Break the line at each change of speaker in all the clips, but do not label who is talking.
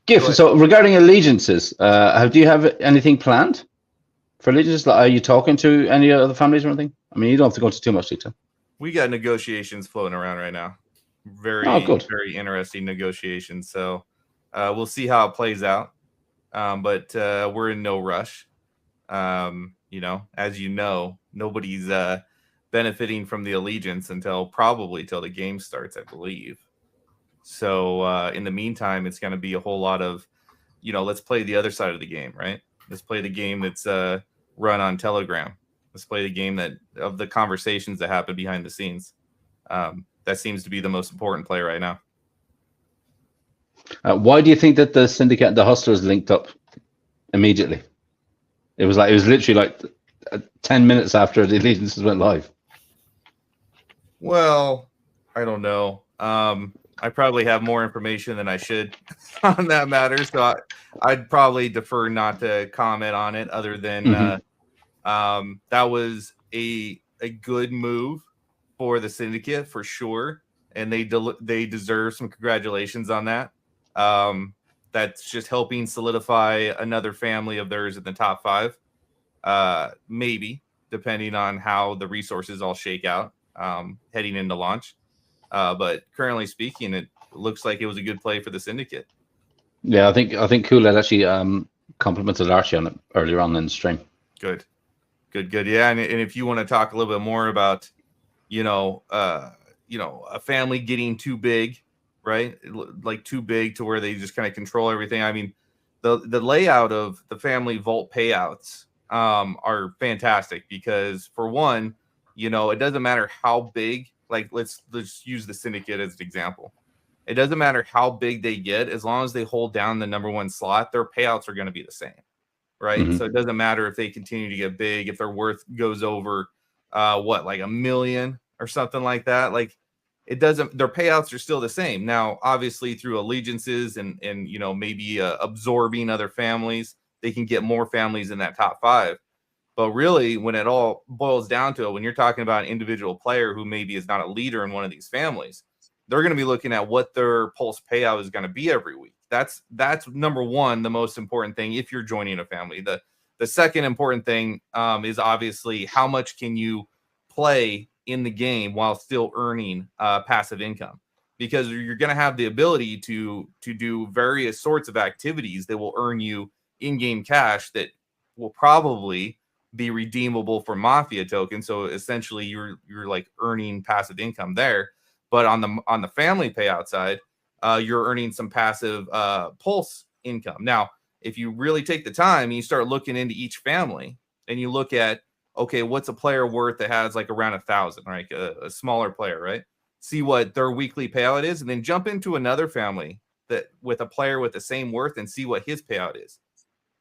Giff, so regarding allegiances, do you have anything planned for allegiances? Like, are you talking to any other families or anything? I mean, you don't have to go into too much detail.
We got negotiations floating around right now. Very interesting negotiations. So we'll see how it plays out. But we're in no rush. You know, as you know, nobody's benefiting from the allegiance probably till the game starts, I believe. So in the meantime, it's going to be a whole lot of, you know, let's play the other side of the game, right? Let's play the game that's run on Telegram. Let's play the game of the conversations that happen behind the scenes. That seems to be the most important play right now.
Why do you think that the syndicate, the hustlers, linked up immediately? It was literally like 10 minutes after the allegiances went live.
Well, I don't know. I probably have more information than I should on that matter, so I'd probably defer not to comment on it. Other than that was a good move for the syndicate for sure, and they deserve some congratulations on that. That's just helping solidify another family of theirs in the top 5, maybe depending on how the resources all shake out heading into launch. But currently speaking, it looks like it was a good play for the syndicate.
Yeah, I think KvltDeFi actually complimented Archie on it earlier on in the stream.
Good. Yeah, and if you want to talk a little bit more about, a family getting too big, right? Like too big to where they just kind of control everything. I mean, the layout of the family vault payouts are fantastic because, for one, it doesn't matter how big. Like let's use the syndicate as an example. It doesn't matter how big they get, as long as they hold down the number 1 slot, their payouts are going to be the same, right? So it doesn't matter if they continue to get big, if their worth goes over like $1 million or something like that. Like it doesn't. Their payouts are still the same. Now, obviously, through allegiances and maybe absorbing other families, they can get more families in that top 5. But really, when it all boils down to it, when you're talking about an individual player who maybe is not a leader in one of these families, they're going to be looking at what their pulse payout is going to be every week. That's number 1, the most important thing if you're joining a family. The second important thing is obviously how much can you play in the game while still earning passive income, because you're going to have the ability to do various sorts of activities that will earn you in-game cash that will probably be redeemable for MAFIA tokens. So essentially you're like earning passive income there. But on the family payout side, you're earning some passive pulse income. Now, if you really take the time and you start looking into each family and you look at, okay, what's a player worth that has like around 1,000, right? A smaller player, right? See what their weekly payout is, and then jump into another family that with a player with the same worth and see what his payout is.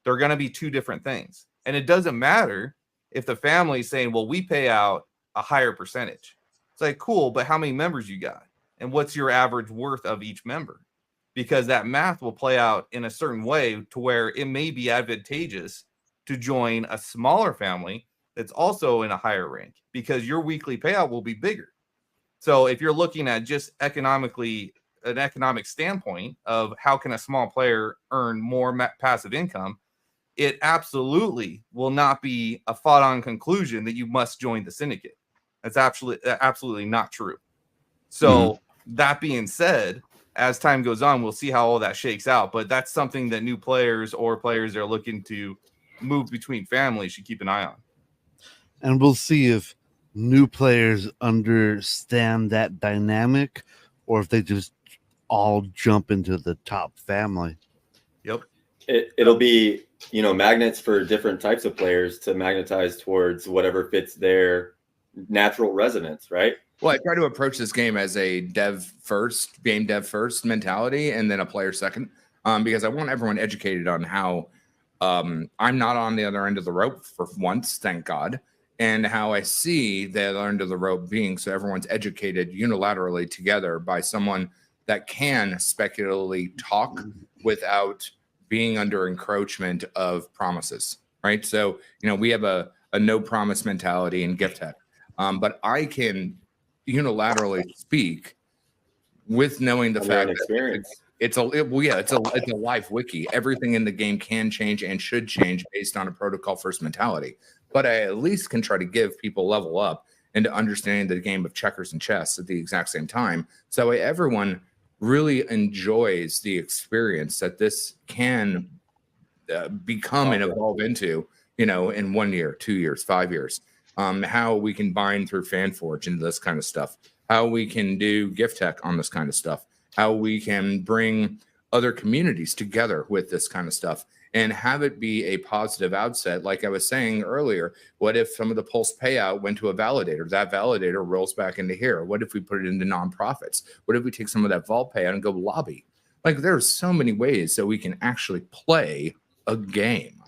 They're going to be 2 different things. And it doesn't matter if the family's saying, well, we pay out a higher percentage. It's like, cool, but how many members you got? And what's your average worth of each member? Because that math will play out in a certain way to where it may be advantageous to join a smaller family that's also in a higher rank, because your weekly payout will be bigger. So if you're looking at just an economic standpoint of how can a small player earn more passive income, it absolutely will not be a thought-on conclusion that you must join the syndicate. That's absolutely not true. So that being said, as time goes on, we'll see how all that shakes out. But that's something that new players or players that are looking to move between families should keep an eye on.
And we'll see if new players understand that dynamic or if they just all jump into the top family.
Yep.
It'll be, magnets for different types of players to magnetize towards whatever fits their natural resonance, right?
Well, I try to approach this game as a game dev first mentality, and then a player second, because I want everyone educated on how I'm not on the other end of the rope for once, thank God, and how I see the other end of the rope being, so everyone's educated unilaterally together by someone that can speculatively talk without being under encroachment of promises, right? So, we have a no promise mentality in gift tech, but I can unilaterally speak with knowing the fact that it's a live wiki. Everything in the game can change and should change based on a protocol first mentality. But I at least can try to give people level up into understanding the game of checkers and chess at the exact same time. So that way everyone really enjoys the experience that this can become and evolve into, in 1 year, 2 years, 5 years. How we can bind through FanForge into this kind of stuff. How we can do gift tech on this kind of stuff. How we can bring other communities together with this kind of stuff and have it be a positive outset. Like I was saying earlier, what if some of the Pulse payout went to a validator? That validator rolls back into here. What if we put it into nonprofits? What if we take some of that vault payout and go lobby? Like, there's so many ways that we can actually play a game.